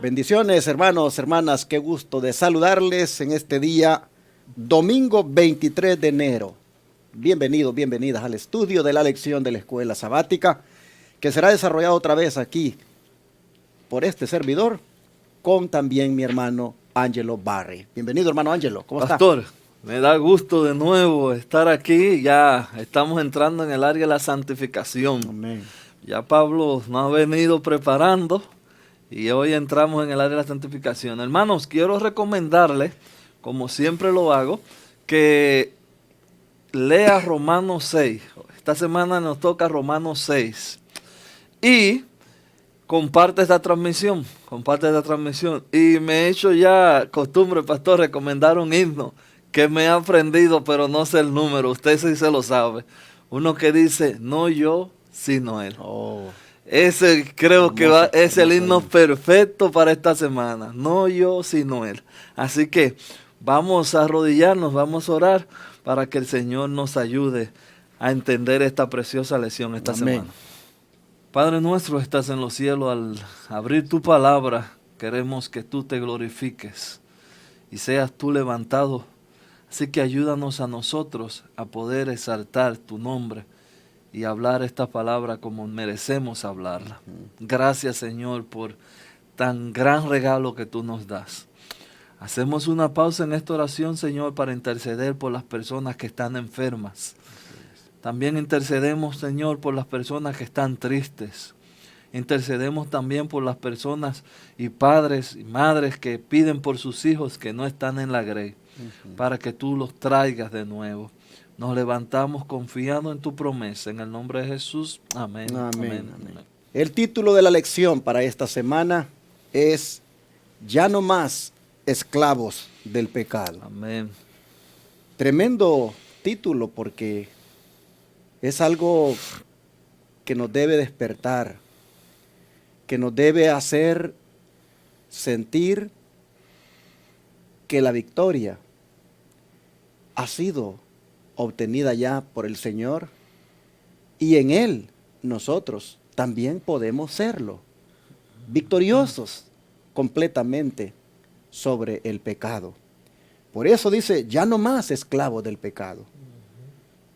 Bendiciones, hermanos, hermanas, qué gusto de saludarles en este día, domingo 23 de enero. Bienvenidos, bienvenidas al estudio de la lección de la Escuela Sabática, que será desarrollado otra vez aquí por este servidor, con también mi hermano Ángelo Barry. Bienvenido, hermano Ángelo, ¿cómo está? Pastor, me da gusto de nuevo estar aquí. Ya estamos entrando en el área de la santificación. Amén. Ya Pablo nos ha venido preparando y hoy entramos en el área de la santificación. Hermanos, quiero recomendarles, como siempre lo hago, que lea Romanos 6. Esta semana nos toca Romanos 6. Y comparte esta transmisión. Y me he hecho ya costumbre, pastor, recomendar un himno que me he aprendido, pero no sé el número. Usted sí se lo sabe. Uno que dice, no yo, sino él. Oh, Ese creo que hermoso, es el hermoso himno himno. perfecto para esta semana. No yo, sino él. Así que vamos a arrodillarnos, vamos a orar para que el Señor nos ayude a entender esta preciosa lección esta Amén. semana. Padre nuestro, estás en los cielos. Al abrir tu palabra, queremos que tú te glorifiques y seas tú levantado. Así que ayúdanos a nosotros a poder exaltar tu nombre y hablar esta palabra como merecemos hablarla. Gracias, Señor, por tan gran regalo que tú nos das. Hacemos una pausa en esta oración, Señor, para interceder por las personas que están enfermas. También intercedemos, Señor, por las personas que están tristes. Intercedemos también por las personas y padres y madres que piden por sus hijos que no están en la grey, para que tú los traigas de nuevo. Nos levantamos confiando en tu promesa. En el nombre de Jesús. Amén. Amén, amén. El título de la lección para esta semana es Ya no más esclavos del pecado. Amén. Tremendo título porque es algo que nos debe despertar, que nos debe hacer sentir que la victoria ha sido obtenida ya por el Señor y en Él nosotros también podemos serlo, victoriosos completamente sobre el pecado. Por eso dice, ya no más esclavos del pecado.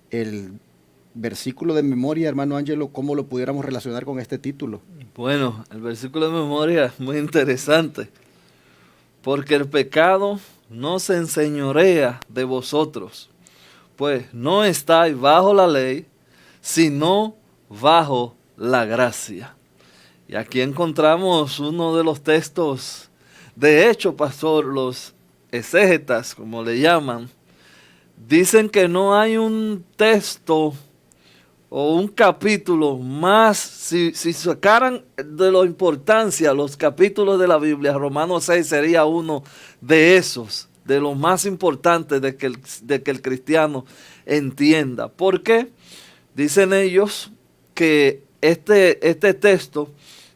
El versículo de memoria, hermano Ángelo, ¿cómo lo pudiéramos relacionar con este título? Bueno, el versículo de memoria es muy interesante. Porque el pecado no se enseñorea de vosotros, pues no estáis bajo la ley, sino bajo la gracia. Y aquí encontramos uno de los textos. De hecho, pastor, los exégetas, como le llaman, dicen que no hay un texto o un capítulo más, si sacaran de la importancia los capítulos de la Biblia, Romanos 6 sería uno de esos, de los más importantes de que el cristiano entienda. ¿Por qué? Dicen ellos que este texto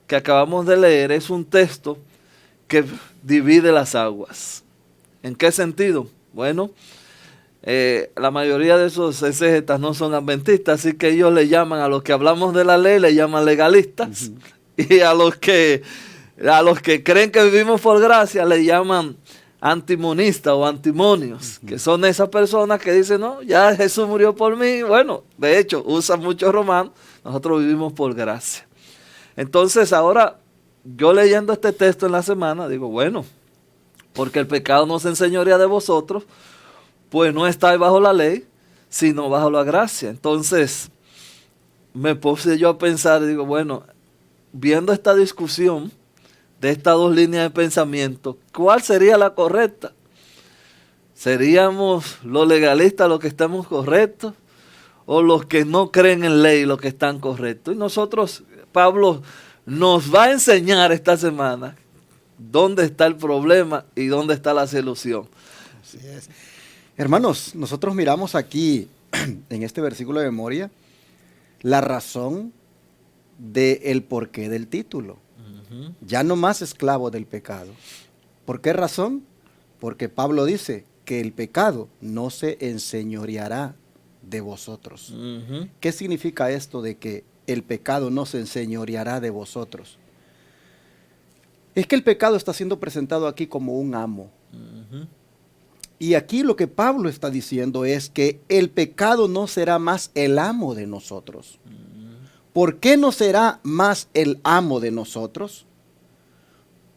que acabamos de leer es un texto que divide las aguas. ¿En qué sentido? Bueno, la mayoría de esos exégetas no son adventistas, así que ellos le llaman a los que hablamos de la ley, le llaman legalistas, y a los que creen que vivimos por gracia le llaman antimonistas o antimonios, que son esas personas que dicen, no, ya Jesús murió por mí. Bueno, de hecho, usan muchos romanos, nosotros vivimos por gracia. Entonces ahora, yo leyendo este texto en la semana, digo, bueno, porque el pecado no se enseñorea de vosotros, pues no estáis bajo la ley, sino bajo la gracia. Entonces, me puse yo a pensar, digo, bueno, viendo esta discusión de estas dos líneas de pensamiento, ¿cuál sería la correcta? ¿Seríamos los legalistas los que estamos correctos? ¿O los que no creen en ley los que están correctos? Y nosotros, Pablo nos va a enseñar esta semana dónde está el problema y dónde está la solución. Así es. Hermanos, nosotros miramos aquí en este versículo de memoria la razón del porqué del título. Ya no más esclavos del pecado. ¿Por qué razón? Porque Pablo dice que el pecado no se enseñoreará de vosotros. ¿Qué significa esto de que el pecado no se enseñoreará de vosotros? Es que el pecado está siendo presentado aquí como un amo. Ujú. Y aquí lo que Pablo está diciendo es que el pecado no será más el amo de nosotros. ¿Por qué no será más el amo de nosotros?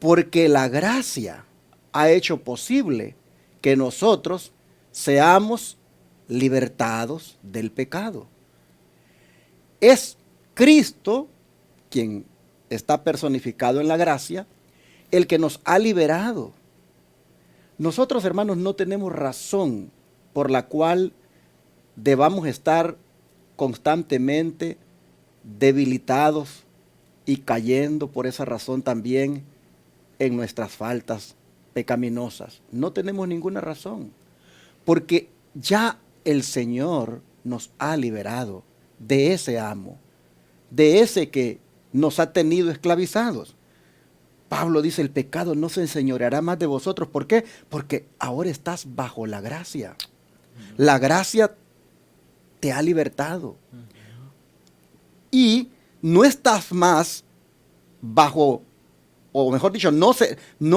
Porque la gracia ha hecho posible que nosotros seamos libertados del pecado. Es Cristo, quien está personificado en la gracia, el que nos ha liberado. Nosotros, hermanos, no tenemos razón por la cual debamos estar constantemente debilitados y cayendo por esa razón también en nuestras faltas pecaminosas. No tenemos ninguna razón, porque ya el Señor nos ha liberado de ese amo, de ese que nos ha tenido esclavizados. Pablo dice, el pecado no se enseñoreará más de vosotros. ¿Por qué? Porque ahora estás bajo la gracia. La gracia te ha libertado. Y no estás más bajo, o mejor dicho, no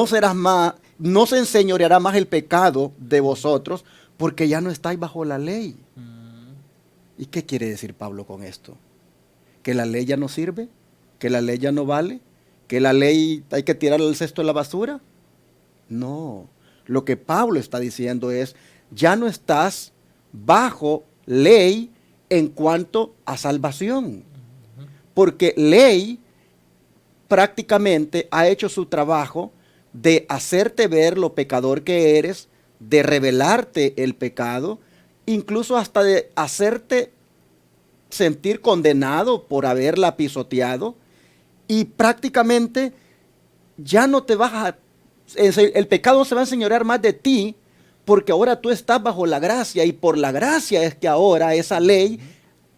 serás más, no se enseñoreará más el pecado de vosotros, porque ya no estáis bajo la ley. ¿Y qué quiere decir Pablo con esto? ¿Que la ley ya no sirve? ¿Que la ley ya no vale? ¿Que la ley hay que tirarla al cesto de la basura? No, lo que Pablo está diciendo es, ya no estás bajo ley en cuanto a salvación, porque ley prácticamente ha hecho su trabajo de hacerte ver lo pecador que eres, de revelarte el pecado, incluso hasta de hacerte sentir condenado por haberla pisoteado, y prácticamente ya no te vas a, el pecado no se va a enseñorear más de ti, porque ahora tú estás bajo la gracia, y por la gracia es que ahora esa ley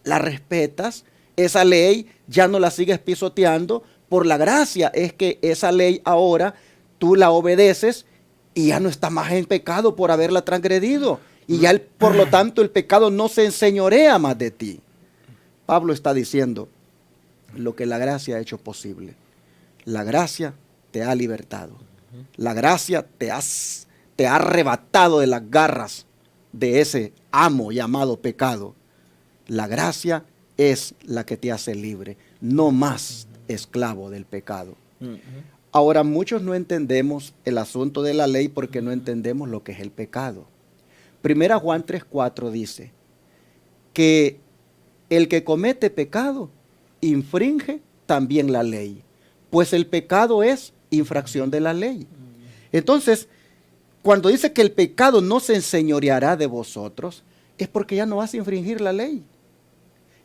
la respetas, esa ley ya no la sigues pisoteando, por la gracia es que esa ley ahora tú la obedeces y ya no estás más en pecado por haberla transgredido, y ya por lo tanto el pecado no se enseñorea más de ti. Pablo está diciendo lo que la gracia ha hecho posible. La gracia te ha libertado. La gracia te ha arrebatado de las garras de ese amo llamado pecado. La gracia es la que te hace libre, no más esclavo del pecado. Ahora, muchos no entendemos el asunto de la ley porque no entendemos lo que es el pecado. Primera Juan 3:4 dice que el que comete pecado infringe también la ley, pues el pecado es infracción de la ley. Entonces, cuando dice que el pecado no se enseñoreará de vosotros, es porque ya no vas a infringir la ley.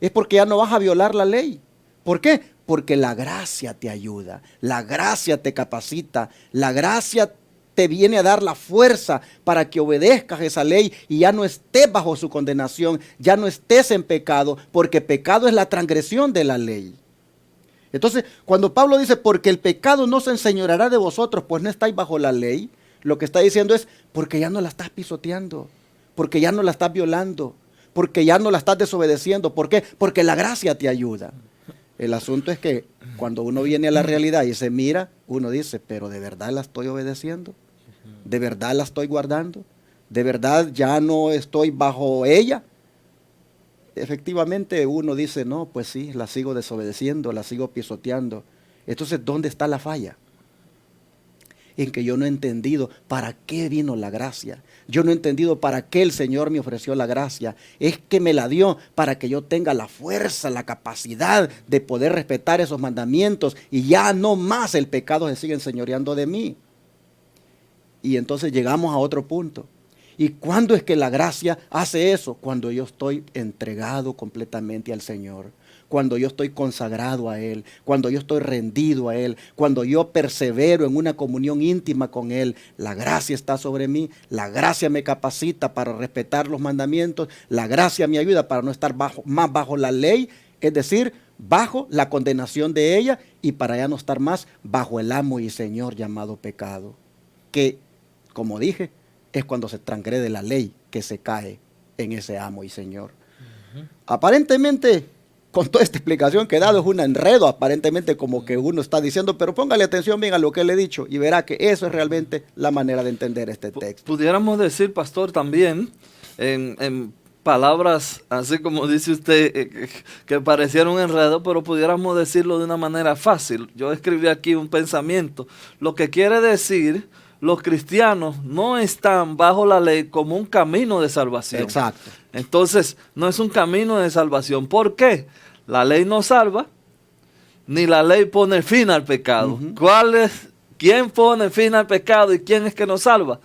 Es porque ya no vas a violar la ley. ¿Por qué? Porque la gracia te ayuda, la gracia te capacita, la gracia te viene a dar la fuerza para que obedezcas esa ley y ya no estés bajo su condenación, ya no estés en pecado, porque pecado es la transgresión de la ley. Entonces, cuando Pablo dice, porque el pecado no se enseñoreará de vosotros, pues no estáis bajo la ley, lo que está diciendo es, porque ya no la estás pisoteando, porque ya no la estás violando, porque ya no la estás desobedeciendo. ¿Por qué? Porque la gracia te ayuda. El asunto es que cuando uno viene a la realidad y se mira, uno dice, pero ¿de verdad la estoy obedeciendo? ¿De verdad la estoy guardando? ¿De verdad ya no estoy bajo ella? Efectivamente uno dice, no, pues sí, la sigo desobedeciendo, la sigo pisoteando. Entonces, ¿dónde está la falla? En que yo no he entendido para qué vino la gracia. Yo no he entendido para qué el Señor me ofreció la gracia. Es que me la dio para que yo tenga la fuerza, la capacidad de poder respetar esos mandamientos y ya no más el pecado se sigue enseñoreando de mí. Y entonces llegamos a otro punto. ¿Y cuándo es que la gracia hace eso? Cuando yo estoy entregado completamente al Señor, cuando yo estoy consagrado a Él, cuando yo estoy rendido a Él, cuando yo persevero en una comunión íntima con Él. La gracia está sobre mí, la gracia me capacita para respetar los mandamientos, la gracia me ayuda para no estar más bajo la ley, es decir, bajo la condenación de ella, y para ya no estar más bajo el amo y Señor llamado pecado, que, como dije, es cuando se transgrede la ley que se cae en ese amo y Señor. Aparentemente con toda esta explicación que he dado, es un enredo aparentemente como que uno está diciendo, pero póngale atención bien a lo que le he dicho y verá que eso es realmente la manera de entender este texto. Pudiéramos decir, pastor, también en palabras, así como dice usted, que pareciera un enredo, pero pudiéramos decirlo de una manera fácil. Yo escribí aquí un pensamiento. Lo que quiere decir, los cristianos no están bajo la ley como un camino de salvación. Exacto. Entonces, no es un camino de salvación. ¿Por qué? La ley no salva, ni la ley pone fin al pecado. ¿Quién pone fin al pecado y quién es que nos salva?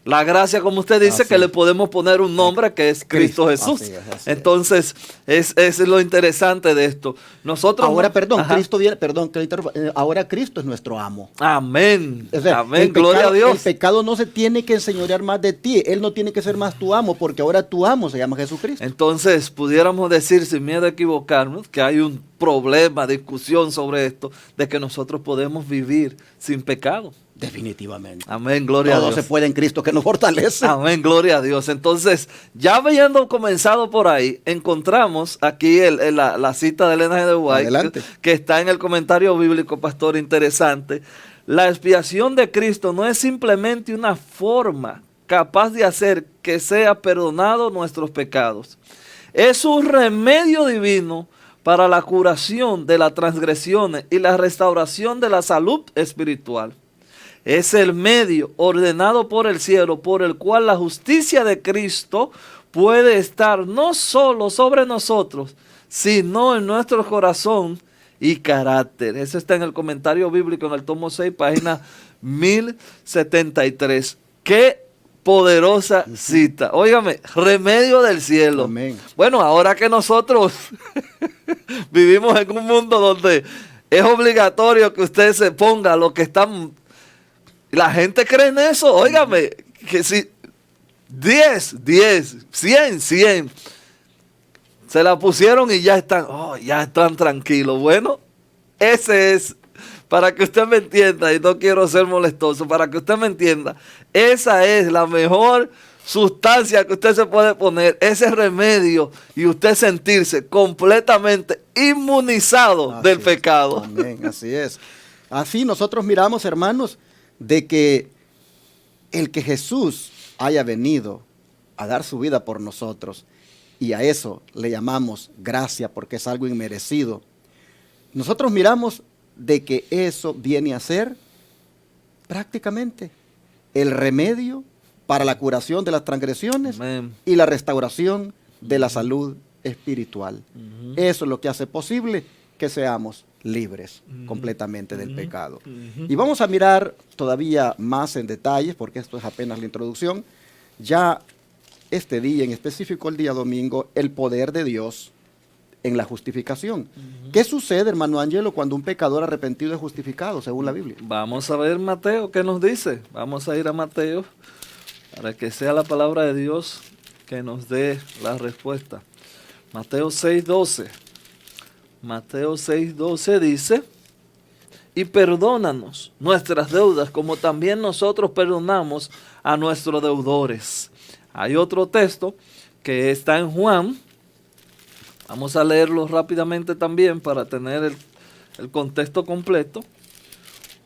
La gracia, como usted dice, que le podemos poner un nombre que es Cristo Jesús. Así es. Entonces, es lo interesante de esto. Nosotros ahora, perdón, Ajá. Cristo viene, perdón, que ahora Cristo es nuestro amo. Amén. O sea, Amén. Gloria a Dios. El pecado no se tiene que enseñorear más de ti. Él no tiene que ser más tu amo, porque ahora tu amo se llama Jesucristo. Entonces, pudiéramos decir, sin miedo a equivocarnos, que hay un problema, discusión sobre esto, de que nosotros podemos vivir sin pecado. Definitivamente. Amén, gloria a Dios. Todo se puede en Cristo que nos fortalece. Amén, gloria a Dios. Entonces, ya habiendo comenzado por ahí, encontramos aquí la cita de Elena G. de White, que está en el comentario bíblico, pastor, interesante. La expiación de Cristo no es simplemente una forma capaz de hacer que sea perdonado nuestros pecados. Es un remedio divino para la curación de las transgresiones y la restauración de la salud espiritual. Es el medio ordenado por el cielo por el cual la justicia de Cristo puede estar no solo sobre nosotros, sino en nuestro corazón y carácter. Eso está en el comentario bíblico en el tomo 6, página 1073. ¡Qué poderosa cita! Óigame, remedio del cielo. Amén. Bueno, ahora que nosotros vivimos en un mundo donde es obligatorio que usted se ponga lo que están... La gente cree en eso, óigame, que si 10, 100, 100, se la pusieron y ya están tranquilos. Bueno, ese es, para que usted me entienda, y no quiero ser molestoso, para que usted me entienda, esa es la mejor sustancia que usted se puede poner, ese remedio, y usted sentirse completamente inmunizado del pecado. Amén, así es. Así nosotros miramos, hermanos, de que el que Jesús haya venido a dar su vida por nosotros, y a eso le llamamos gracia porque es algo inmerecido, nosotros miramos de que eso viene a ser prácticamente el remedio para la curación de las transgresiones. Amén. Y la restauración de la salud espiritual. Eso es lo que hace posible que seamos libres completamente del pecado. Y vamos a mirar todavía más en detalles, porque esto es apenas la introducción, ya este día, en específico el día domingo, el poder de Dios en la justificación. ¿Qué sucede, hermano Angelo, cuando un pecador arrepentido es justificado, según la Biblia? Vamos a ver Mateo, ¿qué nos dice? Vamos a ir a Mateo, para que sea la palabra de Dios que nos dé la respuesta. Mateo 6:12. Mateo 6:12 dice: y perdónanos nuestras deudas como también nosotros perdonamos a nuestros deudores. Hay otro texto que está en Juan. Vamos a leerlo rápidamente también para tener el contexto completo.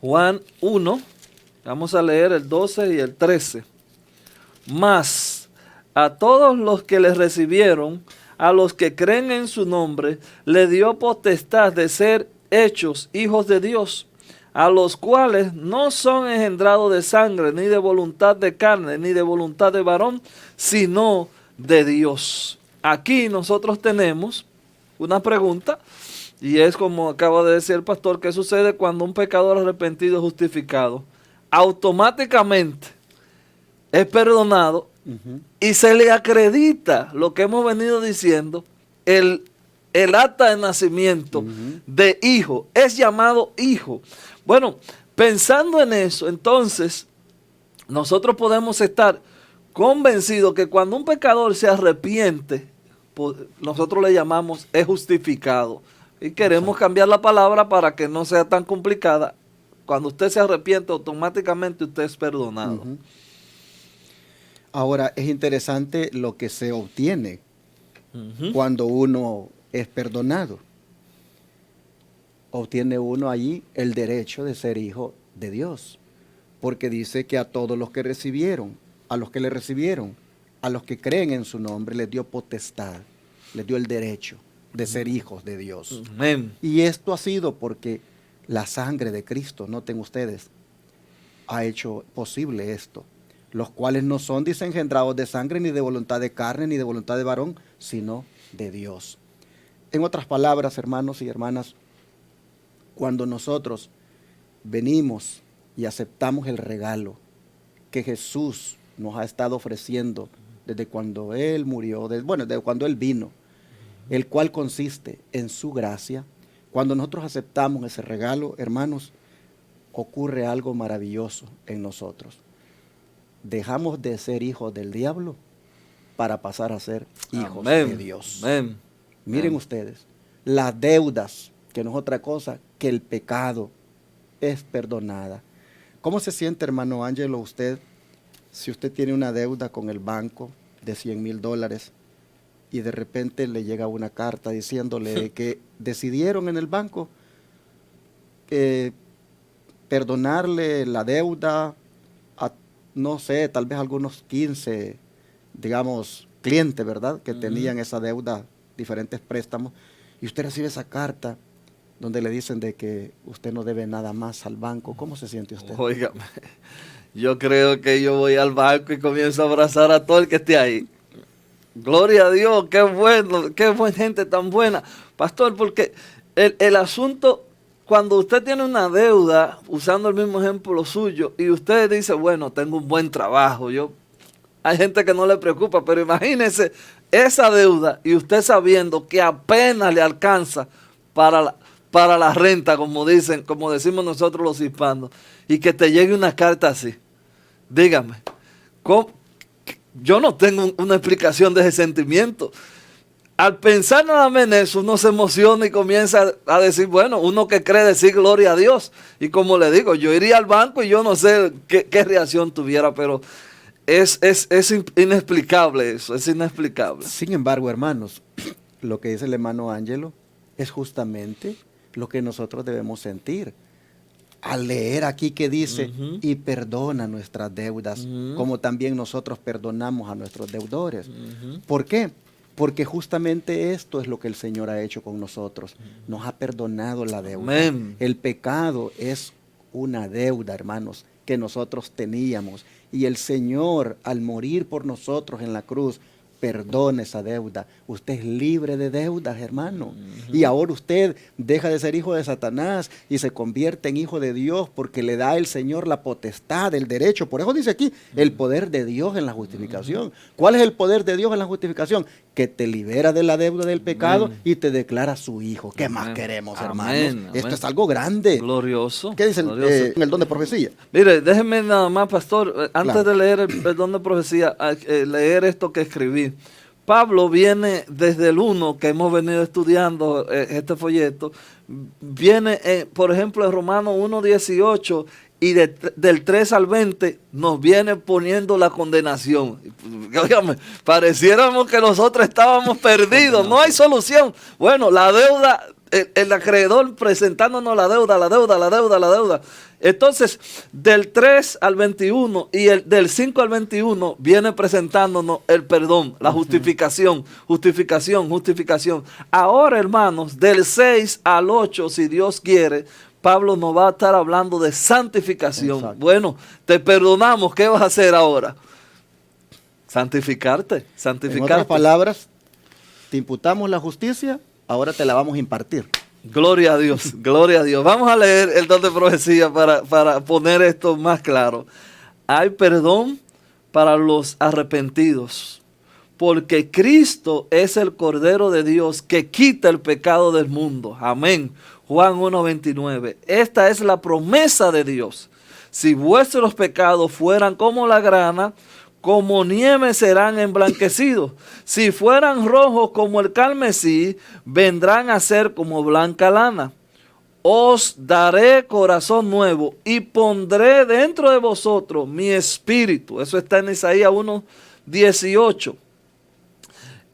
Juan 1, vamos a leer el 12 y el 13. Mas a todos los que les recibieron, a los que creen en su nombre, le dio potestad de ser hechos hijos de Dios, a los cuales no son engendrados de sangre, ni de voluntad de carne, ni de voluntad de varón, sino de Dios. Aquí nosotros tenemos una pregunta, y es como acaba de decir el pastor, ¿qué sucede cuando un pecador arrepentido es justificado? Automáticamente es perdonado y se le acredita lo que hemos venido diciendo, el acta de nacimiento de hijo, es llamado hijo. Bueno, pensando en eso, entonces, nosotros podemos estar convencidos que cuando un pecador se arrepiente, nosotros le llamamos es justificado. Y queremos cambiar la palabra para que no sea tan complicada. Cuando usted se arrepiente, automáticamente usted es perdonado. Ahora, es interesante lo que se obtiene cuando uno es perdonado. obtiene uno allí el derecho de ser hijo de Dios. Porque dice que a todos los que recibieron, a los que le recibieron, a los que creen en su nombre, les dio potestad, les dio el derecho de ser hijos de Dios. Amén. Y esto ha sido porque la sangre de Cristo, noten ustedes, ha hecho posible esto. Los cuales no son desengendrados de sangre, ni de voluntad de carne, ni de voluntad de varón, sino de Dios. En otras palabras, hermanos y hermanas, cuando nosotros venimos y aceptamos el regalo que Jesús nos ha estado ofreciendo desde cuando Él murió, desde cuando Él vino, el cual consiste en su gracia, cuando nosotros aceptamos ese regalo, hermanos, ocurre algo maravilloso en nosotros. Dejamos de ser hijos del diablo para pasar a ser hijos de Dios. Amén. Miren Amén. ustedes, las deudas, que no es otra cosa que el pecado, es perdonada. ¿Cómo se siente, hermano Ángelo, usted, si usted tiene una deuda con el banco de $100,000 y de repente le llega una carta diciéndole que decidieron en el banco perdonarle la deuda a, no sé, tal vez algunos 15, digamos, clientes, ¿verdad?, que tenían esa deuda, diferentes préstamos, y usted recibe esa carta donde le dicen de que usted no debe nada más al banco? ¿Cómo se siente usted? Óigame, yo creo que yo voy al banco y comienzo a abrazar a todo el que esté ahí. Gloria a Dios, qué bueno, qué buena gente tan buena. Pastor, porque el asunto, cuando usted tiene una deuda, usando el mismo ejemplo suyo, y usted dice, bueno, tengo un buen trabajo, hay gente que no le preocupa, pero imagínese esa deuda y usted sabiendo que apenas le alcanza para la renta, como decimos nosotros los hispanos, y que te llegue una carta así. Dígame, yo no tengo una explicación de ese sentimiento. Al pensar nada más en eso, uno se emociona y comienza a decir, bueno, uno que cree decir gloria a Dios. Y como le digo, yo iría al banco y yo no sé qué reacción tuviera, pero es inexplicable eso, es inexplicable. Sin embargo, hermanos, lo que dice el hermano Ángelo es justamente lo que nosotros debemos sentir. Al leer aquí que dice, y perdona nuestras deudas, como también nosotros perdonamos a nuestros deudores. ¿Por qué? Porque justamente esto es lo que el Señor ha hecho con nosotros. Nos ha perdonado la deuda. Amén. El pecado es una deuda, hermanos, que nosotros teníamos. Y el Señor, al morir por nosotros en la cruz, perdona esa deuda. Usted es libre de deudas, hermano. Y ahora usted deja de ser hijo de Satanás y se convierte en hijo de Dios, porque le da el Señor la potestad, el derecho. Por eso dice aquí, el poder de Dios en la justificación. ¿Cuál es el poder de Dios en la justificación? Que te libera de la deuda del pecado y te declara su hijo. ¿Qué más queremos, hermanos? Esto es algo grande. Glorioso. ¿Qué dicen Glorioso. en el don de profecía? Mire, déjeme nada más, pastor, antes Claro. de leer el don de profecía, leer esto que escribí. Pablo viene desde el 1, que hemos venido estudiando este folleto, viene, por ejemplo, en Romanos 1:18, y del 3 al 20 nos viene poniendo la condenación. Óigame, pareciéramos que nosotros estábamos perdidos, no hay solución. Bueno, la deuda, el acreedor presentándonos la deuda. Entonces, del 3 al 21 y del 5 al 21 viene presentándonos el perdón, la justificación. Ahora, hermanos, del 6 al 8, si Dios quiere, Pablo nos va a estar hablando de santificación. Exacto. Bueno, te perdonamos, ¿qué vas a hacer ahora? Santificarte. En otras palabras, te imputamos la justicia, ahora te la vamos a impartir. Gloria a Dios, gloria a Dios. Vamos a leer el don de profecía para poner esto más claro. Hay perdón para los arrepentidos, porque Cristo es el Cordero de Dios que quita el pecado del mundo. Amén. Juan 1:29. Esta es la promesa de Dios. Si vuestros pecados fueran como la grana, como nieve serán emblanquecidos. Si fueran rojos como el carmesí, vendrán a ser como blanca lana. Os daré corazón nuevo y pondré dentro de vosotros mi espíritu. Eso está en Isaías 1:18.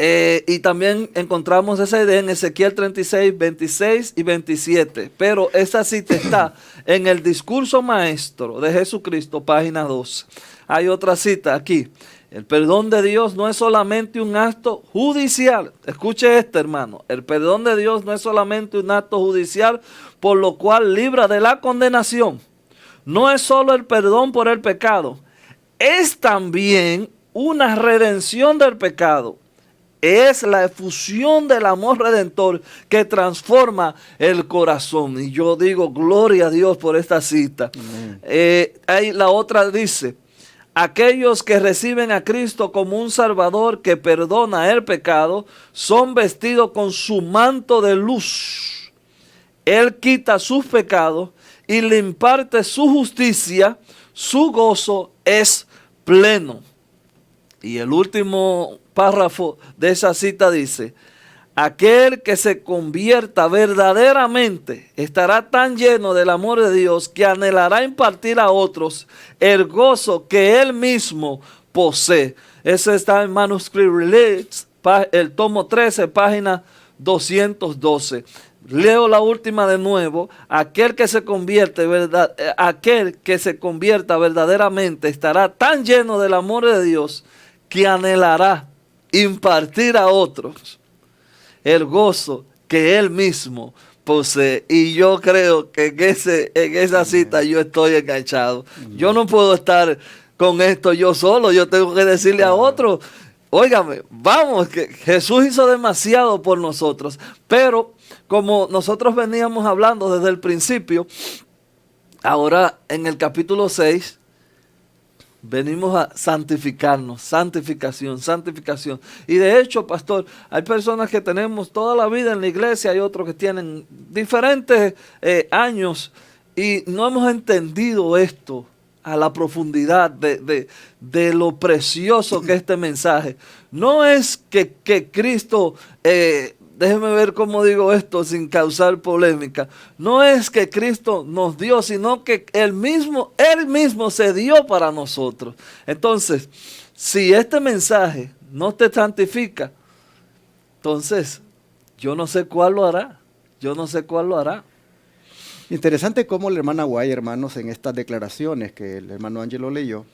Y también encontramos esa idea en Ezequiel 36, 26 y 27. Pero esa cita está en el discurso maestro de Jesucristo, página 12. Hay otra cita aquí. El perdón de Dios no es solamente un acto judicial. Escuche esto, hermano. El perdón de Dios no es solamente un acto judicial por lo cual libra de la condenación. No es solo el perdón por el pecado. Es también una redención del pecado. Es la efusión del amor redentor que transforma el corazón. Y yo digo, gloria a Dios por esta cita. Ahí la otra dice, aquellos que reciben a Cristo como un Salvador que perdona el pecado, son vestidos con su manto de luz. Él quita sus pecados y le imparte su justicia. Su gozo es pleno. Y el último párrafo de esa cita dice, aquel que se convierta verdaderamente estará tan lleno del amor de Dios que anhelará impartir a otros el gozo que él mismo posee. Eso está en Manuscript Release, el tomo 13, página 212. Leo la última de nuevo. Aquel que se convierta verdaderamente estará tan lleno del amor de Dios que anhelará impartir a otros el gozo que él mismo posee. Y yo creo que en esa cita yo estoy enganchado. Yo no puedo estar con esto yo solo. Yo tengo que decirle a otros, óigame, vamos, que Jesús hizo demasiado por nosotros. Pero como nosotros veníamos hablando desde el principio, ahora en el capítulo 6, venimos a santificarnos, santificación, santificación. Y de hecho, pastor, hay personas que tenemos toda la vida en la iglesia, hay otros que tienen diferentes años y no hemos entendido esto a la profundidad de lo precioso que es este mensaje. No es que Cristo... déjeme ver cómo digo esto sin causar polémica. No es que Cristo nos dio, sino que Él mismo se dio para nosotros. Entonces, si este mensaje no te santifica, entonces yo no sé cuál lo hará. Yo no sé cuál lo hará. Interesante cómo la hermana Guay, hermanos, en estas declaraciones que el hermano Ángelo leyó,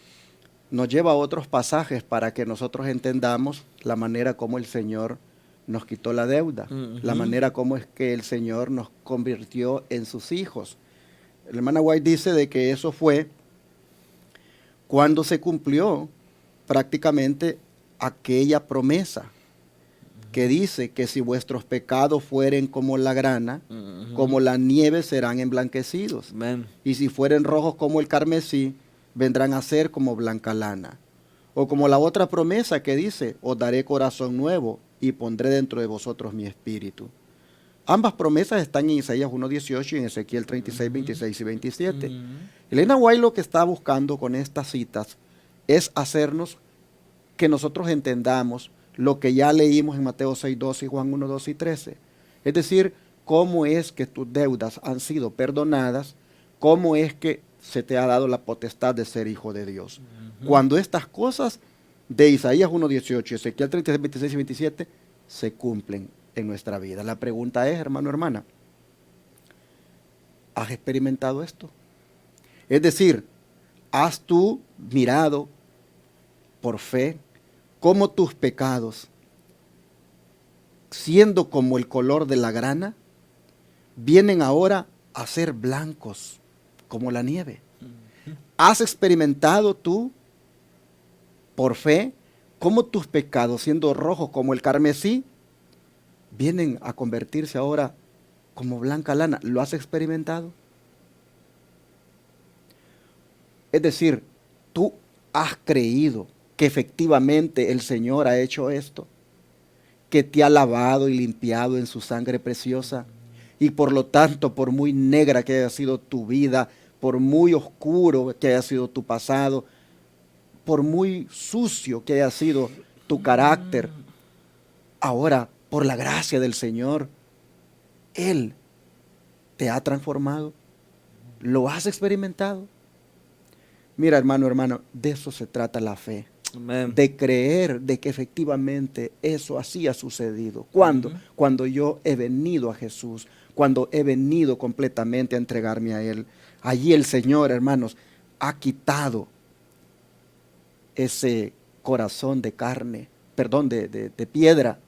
nos lleva a otros pasajes para que nosotros entendamos la manera como el Señor nos quitó la deuda, la manera como es que el Señor nos convirtió en sus hijos. La hermana White dice de que eso fue cuando se cumplió prácticamente aquella promesa que dice que si vuestros pecados fueren como la grana, como la nieve serán emblanquecidos. Amén. Y si fueren rojos como el carmesí, vendrán a ser como blanca lana. O como la otra promesa que dice, os daré corazón nuevo y pondré dentro de vosotros mi espíritu. Ambas promesas están en Isaías 1:18 y en Ezequiel 36, 26 y 27. Elena White lo que está buscando con estas citas es hacernos que nosotros entendamos lo que ya leímos en Mateo 6:12 y Juan 1:12 y 13. Es decir, cómo es que tus deudas han sido perdonadas, cómo es que se te ha dado la potestad de ser hijo de Dios. Cuando estas cosas de Isaías 1:18, Ezequiel 36, 26 y 27 se cumplen en nuestra vida. La pregunta es, hermano, hermana, ¿has experimentado esto? Es decir, ¿has tú mirado por fe cómo tus pecados, siendo como el color de la grana, vienen ahora a ser blancos como la nieve? ¿Has experimentado tú por fe cómo tus pecados, siendo rojos como el carmesí, vienen a convertirse ahora como blanca lana? ¿Lo has experimentado? Es decir, tú has creído que efectivamente el Señor ha hecho esto, que te ha lavado y limpiado en su sangre preciosa, y por lo tanto, por muy negra que haya sido tu vida, por muy oscuro que haya sido tu pasado, por muy sucio que haya sido tu carácter, ahora, por la gracia del Señor, Él te ha transformado. ¿Lo has experimentado? Mira, hermano, de eso se trata la fe. Amén. de creer de que efectivamente eso así ha sucedido. ¿Cuándo? Cuando yo he venido a Jesús, cuando he venido completamente a entregarme a Él. Allí el Señor, hermanos, ha quitado ese corazón de carne, perdón, de piedra,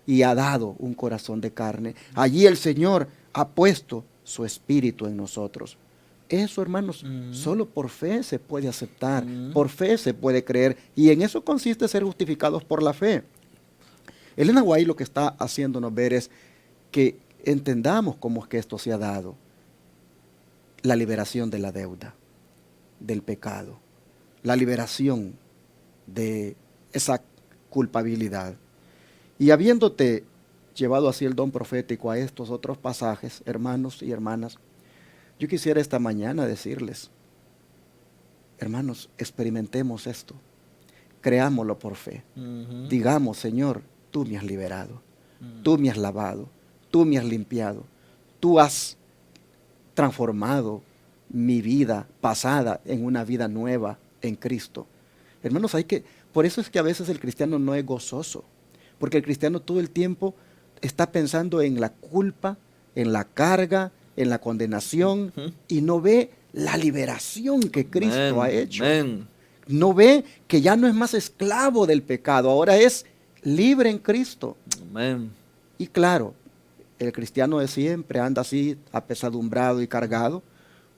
y ha dado un corazón de carne. Allí el Señor ha puesto su espíritu en nosotros. Eso, hermanos, solo por fe se puede aceptar, por fe se puede creer, y en eso consiste ser justificados por la fe. Elena White lo que está haciéndonos ver es que entendamos cómo es que esto se ha dado. La liberación de la deuda, del pecado, la liberación de esa culpabilidad. Y habiéndote llevado así el don profético a estos otros pasajes, hermanos y hermanas, yo quisiera esta mañana decirles, hermanos, experimentemos esto, creámoslo por fe, digamos, Señor, tú me has liberado, tú me has lavado, tú me has limpiado, tú has transformado mi vida pasada en una vida nueva en Cristo. Hermanos, por eso es que a veces el cristiano no es gozoso, porque el cristiano todo el tiempo está pensando en la culpa, en la carga, en la condenación, y no ve la liberación que Cristo ha hecho. No ve que ya no es más esclavo del pecado, ahora es libre en Cristo. Y claro, el cristiano de siempre anda así apesadumbrado y cargado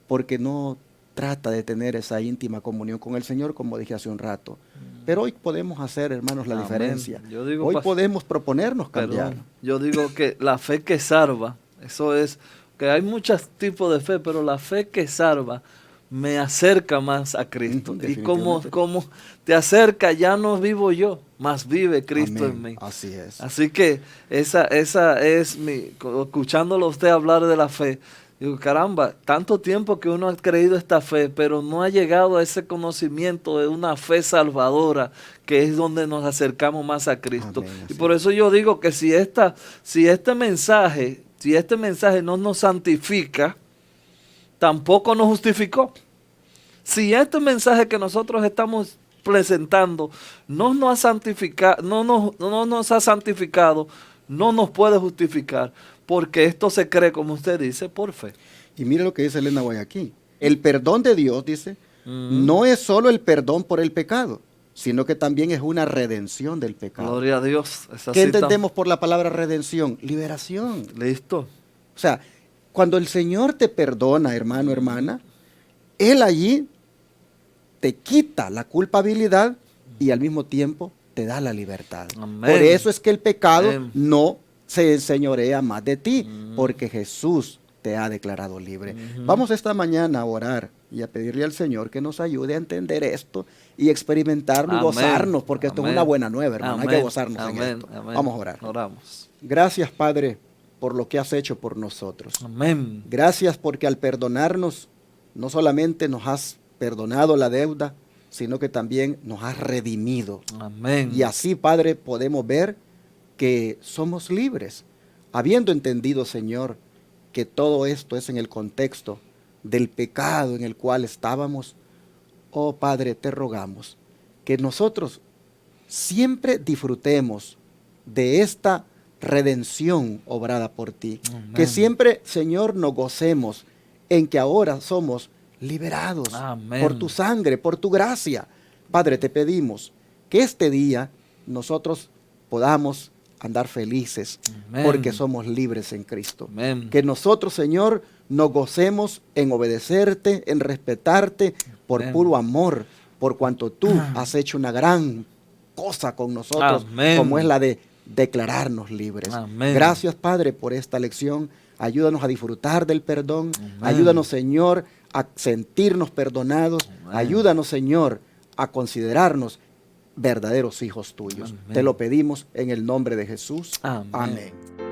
porque no trata de tener esa íntima comunión con el Señor, como dije hace un rato. Pero hoy podemos hacer, hermanos, la diferencia. Hoy podemos proponernos cambiar. Yo digo que la fe que salva, eso es, que hay muchos tipos de fe, pero la fe que salva me acerca más a Cristo. Y como te acerca, ya no vivo yo, más vive Cristo en mí. Así es. Así que esa es escuchándolo a usted hablar de la fe, digo, caramba, tanto tiempo que uno ha creído esta fe, pero no ha llegado a ese conocimiento de una fe salvadora, que es donde nos acercamos más a Cristo. Y por eso yo digo que si este mensaje no nos santifica, tampoco nos justificó. Si este mensaje que nosotros estamos presentando no nos ha santificado, no nos puede justificar, porque esto se cree, como usted dice, por fe. Y mire lo que dice Elena White aquí. El perdón de Dios, dice, no es solo el perdón por el pecado, sino que también es una redención del pecado. Gloria a Dios. ¿Qué entendemos por la palabra redención? Liberación. Listo. O sea, cuando el Señor te perdona, hermano, hermana, Él allí te quita la culpabilidad y al mismo tiempo te da la libertad. Amén. Por eso es que el pecado Amén. no se enseñorea más de ti, porque Jesús te ha declarado libre. Vamos esta mañana a orar y a pedirle al Señor que nos ayude a entender esto y experimentarlo y gozarnos, porque esto es una buena nueva, hermano. Hay que gozarnos en esto. Vamos a orar. Oramos. Gracias, Padre, por lo que has hecho por nosotros. Amén. Gracias porque al perdonarnos, no solamente nos has perdonado la deuda, sino que también nos has redimido. Amén. Y así, Padre, podemos ver que somos libres, habiendo entendido, Señor, que todo esto es en el contexto del pecado en el cual estábamos. Oh Padre, te rogamos que nosotros siempre disfrutemos de esta redención obrada por ti. Amén. Que siempre, Señor, nos gocemos en que ahora somos liberados. Amén. Por tu sangre, por tu gracia. Padre, te pedimos que este día nosotros podamos andar felices. Amén. Porque somos libres en Cristo. Amén. Que nosotros, Señor, nos gocemos en obedecerte, en respetarte por Amén. Puro amor, por cuanto tú has hecho una gran cosa con nosotros, Amén. Como es la de declararnos libres. Amén. Gracias, Padre, por esta lección. Ayúdanos a disfrutar del perdón. Amén. Ayúdanos, Señor, a sentirnos perdonados. Amén. Ayúdanos, Señor, a considerarnos verdaderos hijos tuyos. Amén. Te lo pedimos en el nombre de Jesús. Amén. Amén.